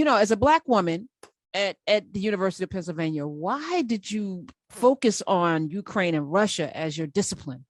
as a Black woman at the University of Pennsylvania, why did you focus on Ukraine and Russia as your discipline?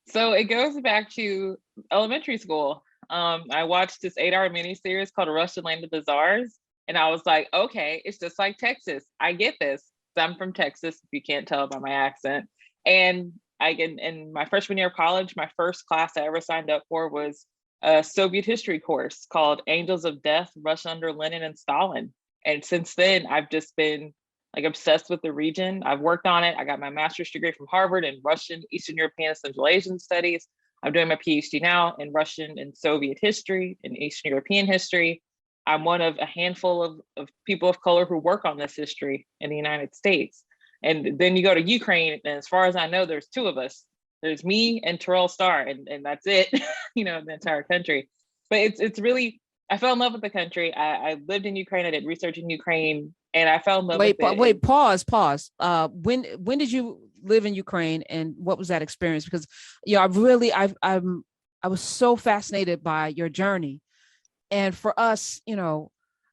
So it goes back to elementary school. I watched this 8-hour miniseries called Russia Land of the Czars. And I was like, okay, it's just like Texas. I get this. I'm from Texas, if you can't tell by my accent. And in my freshman year of college, my first class I ever signed up for was a Soviet history course called Angels of Death, Russia under Lenin and Stalin. And since then, I've just been like obsessed with the region. I've worked on it. I got my master's degree from Harvard in Russian, Eastern European, and Central Asian studies. I'm doing my PhD now in Russian and Soviet history and Eastern European history. I'm one of a handful of people of color who work on this history in the United States. And then you go to Ukraine, and as far as I know, there's 2 of us. There's me and Terrell Starr, and that's it, the entire country. But it's really, I fell in love with the country. I lived in Ukraine. I did research in Ukraine, and I fell in love with it. Wait, pause. When did you live in Ukraine, and what was that experience? Because I was so fascinated by your journey, and for us,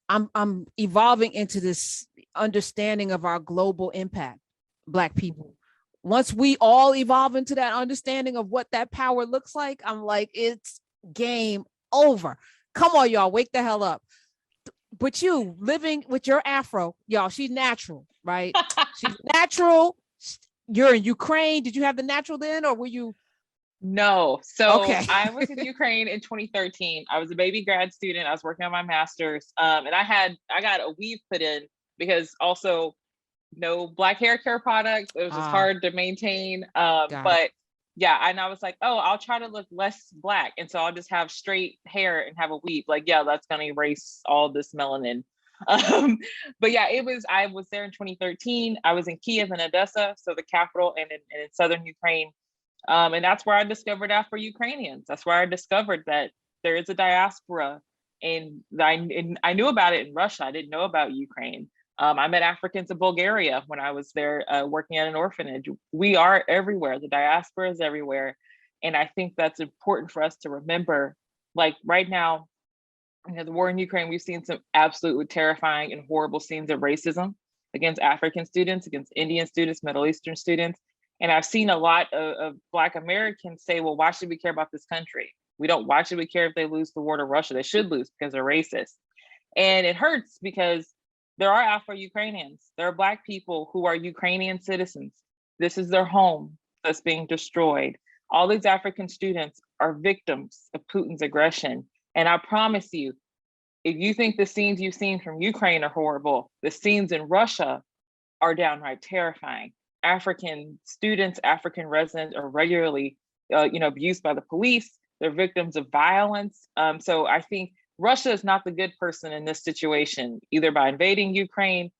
I'm evolving into this understanding of our global impact, Black people. Once we all evolve into that understanding of what that power looks like, I'm like, it's game over. Come on, y'all, wake the hell up. But you living with your Afro, y'all, she's natural, right? She's natural. You're in Ukraine. Did you have the natural then, or were you? No. So okay. I was in Ukraine in 2013. I was a baby grad student. I was working on my master's. And I got a weave put in because also no Black hair care products. It was just hard to maintain. But yeah, and I was like, oh, I'll try to look less Black. And so I'll just have straight hair and have a weave. Like, yeah, that's going to erase all this melanin. But yeah, I was there in 2013. I was in Kiev and Odessa, so the capital, and in southern Ukraine. And that's where I discovered Afro Ukrainians. That's where I discovered that there is a diaspora, and I knew about it in Russia. I didn't know about Ukraine. I met Africans in Bulgaria when I was there working at an orphanage. We are everywhere. The diaspora is everywhere. And I think that's important for us to remember. Like right now, the war in Ukraine, we've seen some absolutely terrifying and horrible scenes of racism against African students, against Indian students, Middle Eastern students. And I've seen a lot of Black Americans say, well, why should we care about this country? Why should we care if they lose the war to Russia? They should lose because they're racist. And it hurts because there are Afro-Ukrainians. There are Black people who are Ukrainian citizens. This is their home that's being destroyed. All these African students are victims of Putin's aggression. And I promise you, if you think the scenes you've seen from Ukraine are horrible, the scenes in Russia are downright terrifying. African students, African residents are regularly abused by the police. They're victims of violence. So I think Russia is not the good person in this situation, either by invading Ukraine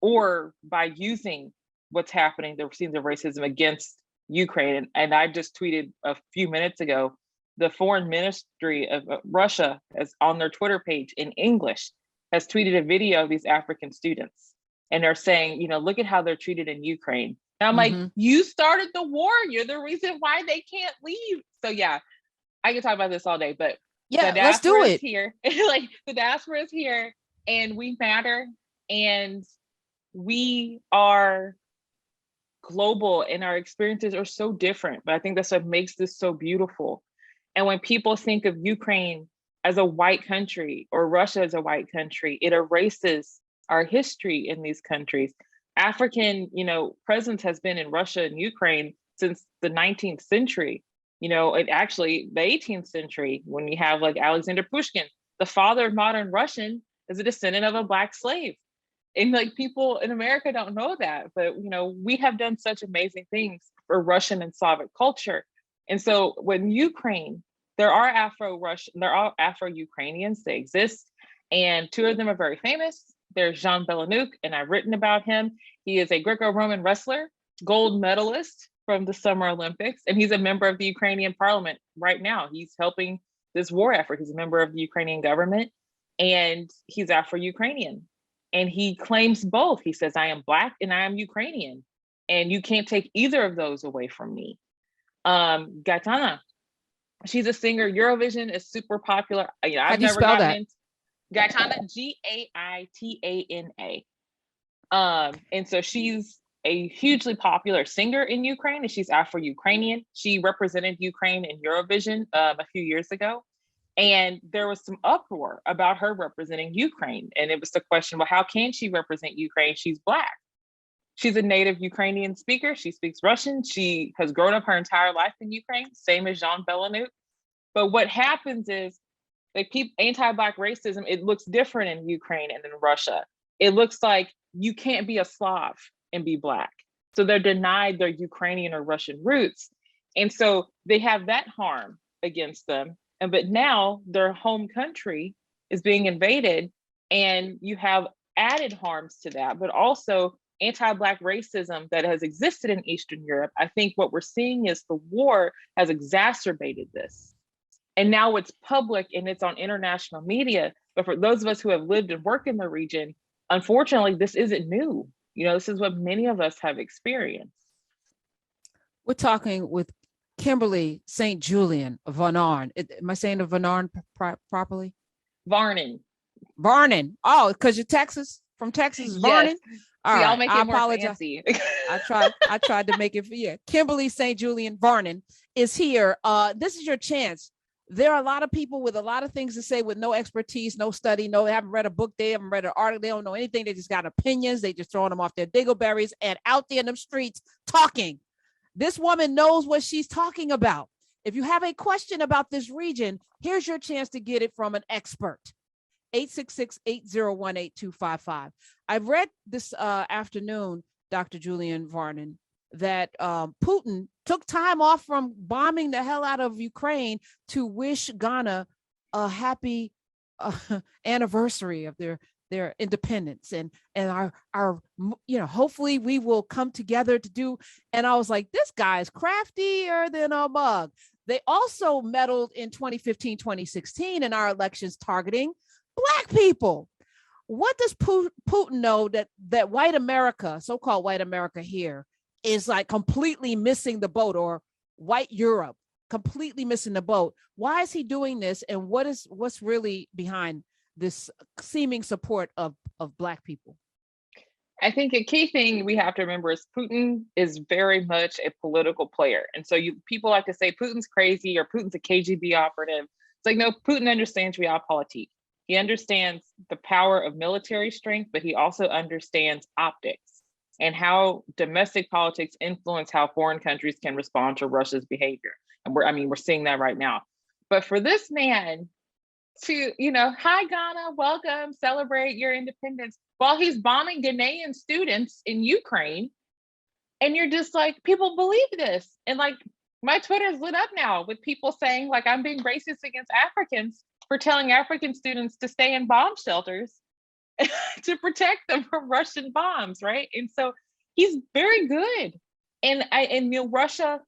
or by using what's happening, the scenes of racism against Ukraine. And I just tweeted a few minutes ago, the foreign ministry of Russia has on their Twitter page in English has tweeted a video of these African students. And they're saying, look at how they're treated in Ukraine. And I'm like, you started the war. You're the reason why they can't leave. So yeah, I can talk about this all day, but yeah, let's do it here. Like the diaspora is here and we matter and we are global and our experiences are so different. But I think that's what makes this so beautiful. And when people think of Ukraine as a white country or Russia as a white country, it erases our history in these countries. African, presence has been in Russia and Ukraine since the 19th century. It actually the 18th century when you have like Alexander Pushkin, the father of modern Russian, is a descendant of a Black slave. And like people in America don't know that, but we have done such amazing things for Russian and Slavic culture. And so when Ukraine, there are Afro-Ukrainians, they exist, and 2 of them are very famous. There's Jean Belanuk, and I've written about him. He is a Greco-Roman wrestler, gold medalist from the Summer Olympics, and he's a member of the Ukrainian parliament right now. He's helping this war effort. He's a member of the Ukrainian government, and he's Afro-Ukrainian. And he claims both. He says, I am Black and I am Ukrainian, and you can't take either of those away from me. Gaetana, she's a singer. Eurovision is super popular. How do you spell that? Gaitana, Gaitana. And so she's a hugely popular singer in Ukraine, and she's Afro-Ukrainian. She represented Ukraine in Eurovision a few years ago. And there was some uproar about her representing Ukraine. And it was the question, well, how can she represent Ukraine? She's Black. She's a native Ukrainian speaker. She speaks Russian. She has grown up her entire life in Ukraine, same as Jean Belanuk. But what happens is, like, anti-Black racism, it looks different in Ukraine and in Russia. It looks like you can't be a Slav and be Black. So they're denied their Ukrainian or Russian roots. And so they have that harm against them. But now their home country is being invaded, and you have added harms to that, but also anti-Black racism that has existed in Eastern Europe. I think what we're seeing is the war has exacerbated this. And now it's public and it's on international media. But for those of us who have lived and worked in the region, unfortunately, this isn't new. This is what many of us have experienced. We're talking with Kimberly St. Julian-Varnon. Am I saying the Varnon properly? Varnon. Oh, because you're from Texas, Varnon? Yes. All right. I'll make it more fancy. I tried to make it for you. Kimberly St. Julian-Varnon is here. This is your chance. There are a lot of people with a lot of things to say with no expertise, no study, they haven't read a book, they haven't read an article, they don't know anything. They just got opinions. They just throwing them off their dingleberries and out there in them streets talking. This woman knows what she's talking about. If you have a question about this region, here's your chance to get it from an expert. 866-801-8255. I've read this afternoon, Dr. Julian-Varnon, that Putin took time off from bombing the hell out of Ukraine to wish Ghana a happy anniversary of their independence, and our hopefully we will come together to do. And I was like, this guy is craftier than a mug. They also meddled in 2015, 2016 in our elections targeting Black people. What does Putin know that white America, so-called white America here, is like completely missing the boat, or white Europe completely missing the boat? Why is he doing this, and what's really behind this seeming support of Black people? I think a key thing we have to remember is Putin is very much a political player. And so people like to say Putin's crazy or Putin's a KGB operative. It's like, no, Putin understands realpolitik. He understands the power of military strength, but he also understands optics and how domestic politics influence how foreign countries can respond to Russia's behavior. And we're seeing that right now. But for this man to, hi Ghana, welcome, celebrate your independence, while he's bombing Ghanaian students in Ukraine. And you're just like, people believe this. And like, my Twitter's lit up now with people saying like, I'm being racist against Africans for telling African students to stay in bomb shelters to protect them from Russian bombs, right? And so he's very good. And Russia,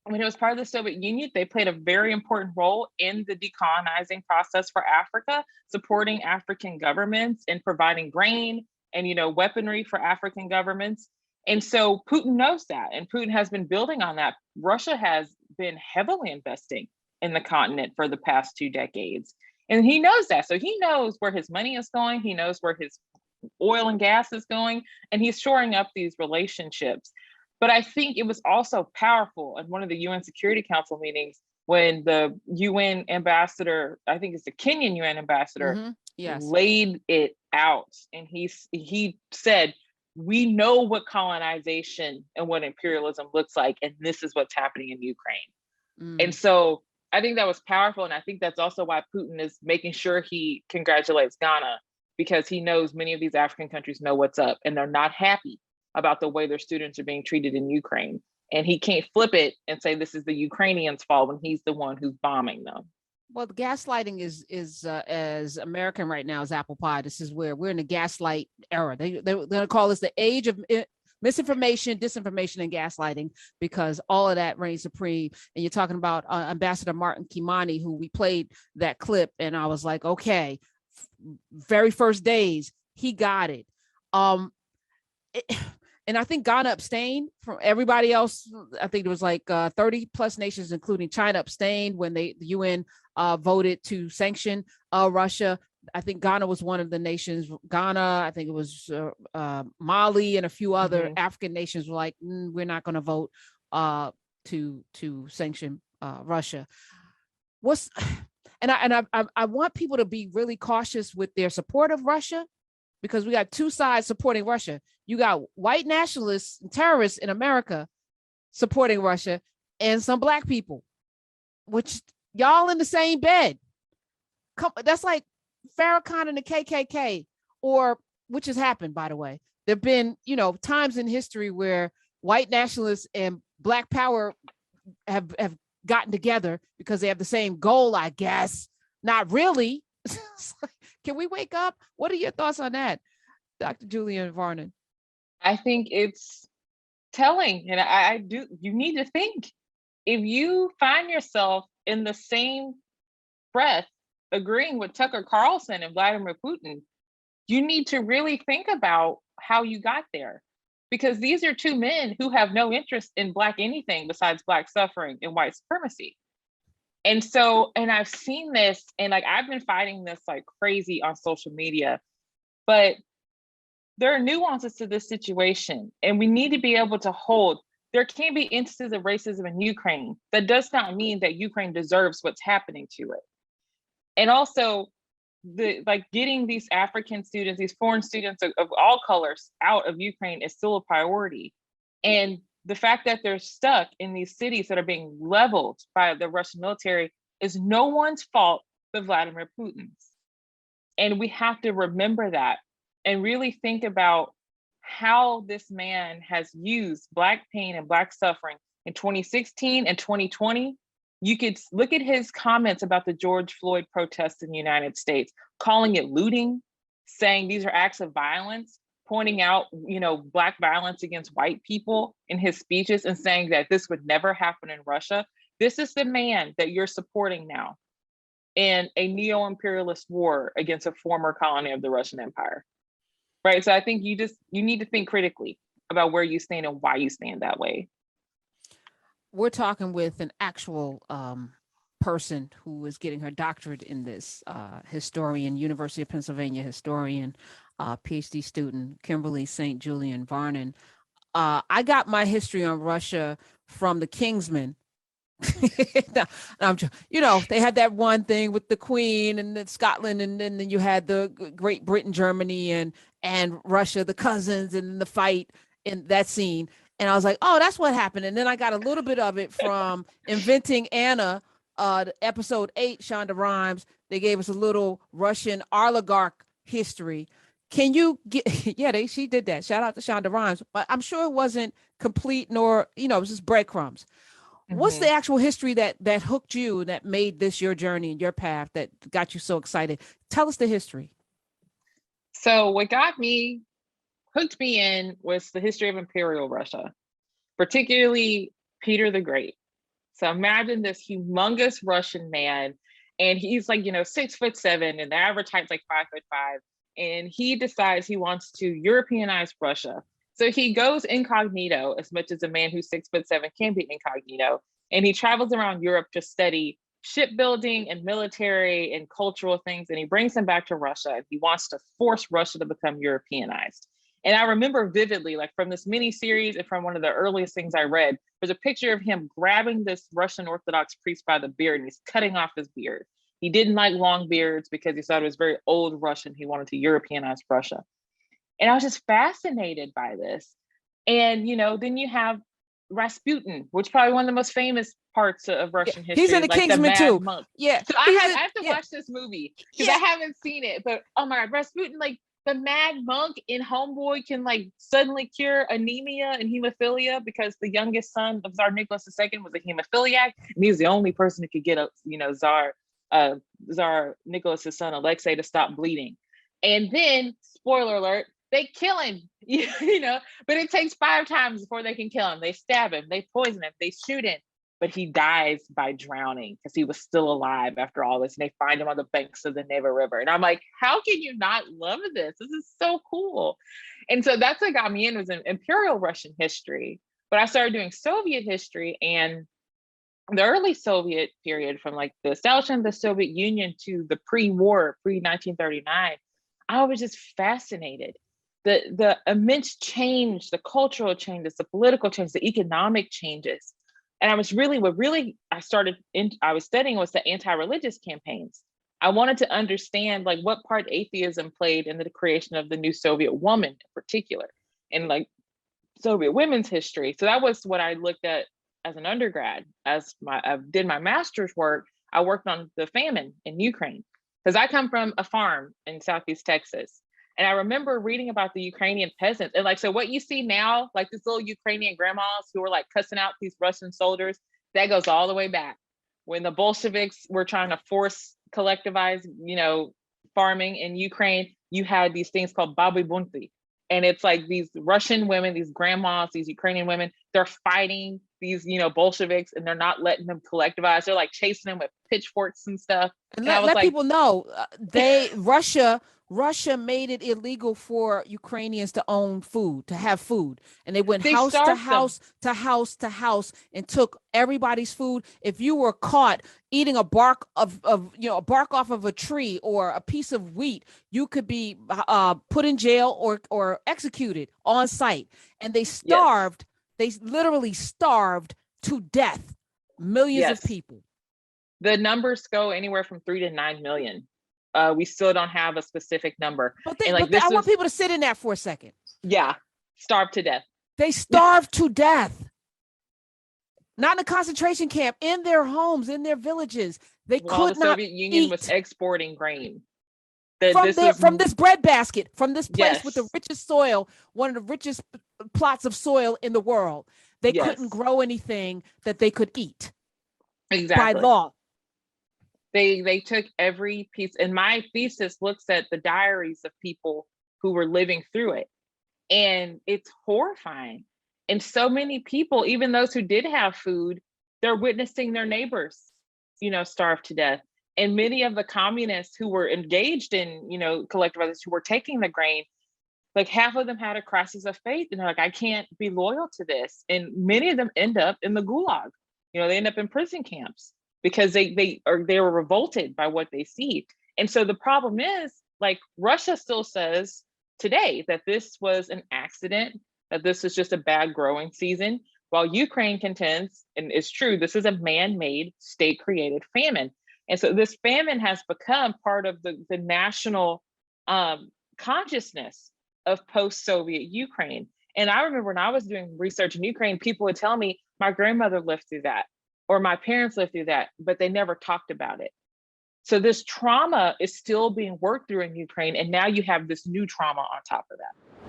when it was part of the Soviet Union, they played a very important role in the decolonizing process for Africa, supporting African governments and providing grain and, weaponry for African governments. And so Putin knows that, and Putin has been building on that. Russia has been heavily investing in the continent for the past 2 decades. And he knows that. So he knows where his money is going. He knows where his oil and gas is going, and he's shoring up these relationships. But I think it was also powerful in one of the UN Security Council meetings when the UN ambassador, I think it's the Kenyan UN ambassador, yes, laid it out. And he said, we know what colonization and what imperialism looks like, and this is what's happening in Ukraine. And so I think that was powerful. And I think that's also why Putin is making sure he congratulates Ghana, because he knows many of these African countries know what's up, and they're not happy about the way their students are being treated in Ukraine. And he can't flip it and say this is the Ukrainians' fault when he's the one who's bombing them. Well, the gaslighting is as American right now as apple pie. This is where we're in the gaslight era. They're going to call this the age of misinformation, disinformation, and gaslighting, because all of that reigns supreme. And you're talking about Ambassador Martin Kimani, who we played that clip, and I was like, okay, very first days, he got it. And I think Ghana abstained from everybody else. I think it was like 30 plus nations, including China, abstained when the UN voted to sanction Russia. I think Ghana was one of the nations. Ghana, I think it was Mali, and a few other African nations were like, we're not going to vote to sanction Russia. I want people to be really cautious with their support of Russia, because we got two sides supporting Russia. You got white nationalists and terrorists in America supporting Russia, and some Black people, which y'all in the same bed. That's like Farrakhan and the KKK, or which has happened, by the way. There've been, times in history where white nationalists and Black power have gotten together because they have the same goal, I guess. Not really. Can we wake up? What are your thoughts on that, Dr. Julian-Varnon? I think it's telling, and I do. You need to think. If you find yourself in the same breath agreeing with Tucker Carlson and Vladimir Putin, you need to really think about how you got there. Because these are two men who have no interest in Black anything besides Black suffering and white supremacy. And so, and I've seen this, and like I've been fighting this like crazy on social media, but there are nuances to this situation, and we need to be able to hold. There can be instances of racism in Ukraine. That does not mean that Ukraine deserves what's happening to it. And also, getting these African students, these foreign students of all colors out of Ukraine is still a priority. And the fact that they're stuck in these cities that are being leveled by the Russian military is no one's fault but Vladimir Putin's. And we have to remember that and really think about how this man has used Black pain and Black suffering in 2016 and 2020. You could look at his comments about the George Floyd protests in the United States, calling it looting, saying these are acts of violence, pointing out, Black violence against white people in his speeches, and saying that this would never happen in Russia. This is the man that you're supporting now in a neo-imperialist war against a former colony of the Russian Empire, right? So I think you need to think critically about where you stand and why you stand that way. We're talking with an actual person who is getting her doctorate in this, historian, University of Pennsylvania historian, PhD student, Kimberly St. Julian-Varnon. I got my history on Russia from the Kingsmen. They had that one thing with the Queen and then Scotland, and then you had the Great Britain, Germany, and Russia, the cousins, and the fight in that scene. And I was like, oh, that's what happened. And then I got a little bit of it from Inventing Anna, episode 8, Shonda Rhimes. They gave us a little Russian oligarch history. Can you get, she did that. Shout out to Shonda Rhimes. But I'm sure it wasn't complete, nor, it was just breadcrumbs. Mm-hmm. What's the actual history that hooked you, that made this your journey and your path, that got you so excited? Tell us the history. So what hooked me in was the history of Imperial Russia, particularly Peter the Great. So imagine this humongous Russian man, and he's like, 6'7", and the average height's like 5'5", and he decides he wants to Europeanize Russia. So he goes incognito, as much as a man who's 6'7" can be incognito, and he travels around Europe to study shipbuilding and military and cultural things, and he brings them back to Russia, and he wants to force Russia to become Europeanized. And I remember vividly, like from this mini series and from one of the earliest things I read, there's a picture of him grabbing this Russian Orthodox priest by the beard, and he's cutting off his beard. He didn't like long beards because he thought it was very old Russian. He wanted to Europeanize Russia. And I was just fascinated by this. And, then you have Rasputin, which is probably one of the most famous parts of Russian history. He's in the Kingsman too. Monk. Yeah. So I have to watch this movie because I haven't seen it. But oh my God, Rasputin, like the Mad Monk in Homeboy, can like suddenly cure anemia and hemophilia because the youngest son of Tsar Nicholas II was a hemophiliac, and he was the only person who could get Tsar Nicholas's son Alexei to stop bleeding. And then, spoiler alert, they kill him, but it takes 5 times before they can kill him. They stab him, they poison him, they shoot him, but he dies by drowning because he was still alive after all this. And they find him on the banks of the Neva River. And I'm like, how can you not love this? This is so cool. And so that's what got me in, was in Imperial Russian history. But I started doing Soviet history, and the early Soviet period, from like the establishment of the Soviet Union to the pre-war, pre-1939, I was just fascinated. The immense change, the cultural changes, the political changes, the economic changes. And I was really, I was studying was the anti-religious campaigns. I wanted to understand like what part atheism played in the creation of the new Soviet woman in particular, and like Soviet women's history. So that was what I looked at as an undergrad. I did my master's work, I worked on the famine in Ukraine, because I come from a farm in Southeast Texas. And I remember reading about the Ukrainian peasants. And like, so what you see now, like these little Ukrainian grandmas who were like cussing out these Russian soldiers, that goes all the way back when the Bolsheviks were trying to force collectivize, farming in Ukraine. You had these things called baby bunty. And it's like these Russian women, these grandmas, these Ukrainian women, they're fighting these, Bolsheviks, and they're not letting them collectivize. They're like chasing them with pitchforks and stuff. And I was let like, people know, Russia made it illegal for Ukrainians to own food, to have food. And they went house to house to house to house and took everybody's food. If you were caught eating a bark of a bark off of a tree or a piece of wheat, you could be put in jail or executed on site. And they starved, they literally starved to death millions of people. The numbers go anywhere from 3 to 9 million. We still don't have a specific number. But I want people to sit in that for a second. Yeah, starved to death. They starved to death. Not in a concentration camp, in their homes, in their villages. They could not. The Soviet Union was exporting grain. From this breadbasket, from this place with the richest soil, one of the richest plots of soil in the world. They couldn't grow anything that they could eat. Exactly. By law. They took every piece, and my thesis looks at the diaries of people who were living through it. And it's horrifying. And so many people, even those who did have food, they're witnessing their neighbors, starve to death. And many of the communists who were engaged in, collectivizers, who were taking the grain, like half of them had a crisis of faith. And they're like, I can't be loyal to this. And many of them end up in the gulag. They end up in prison camps because they were revolted by what they see. And so the problem is, like, Russia still says today that this was an accident, that this is just a bad growing season, while Ukraine contends, and it's true, this is a man-made, state-created famine. And so this famine has become part of the national consciousness of post-Soviet Ukraine. And I remember when I was doing research in Ukraine, people would tell me, my grandmother lived through that, or my parents lived through that, but they never talked about it. So this trauma is still being worked through in Ukraine. And now you have this new trauma on top of that.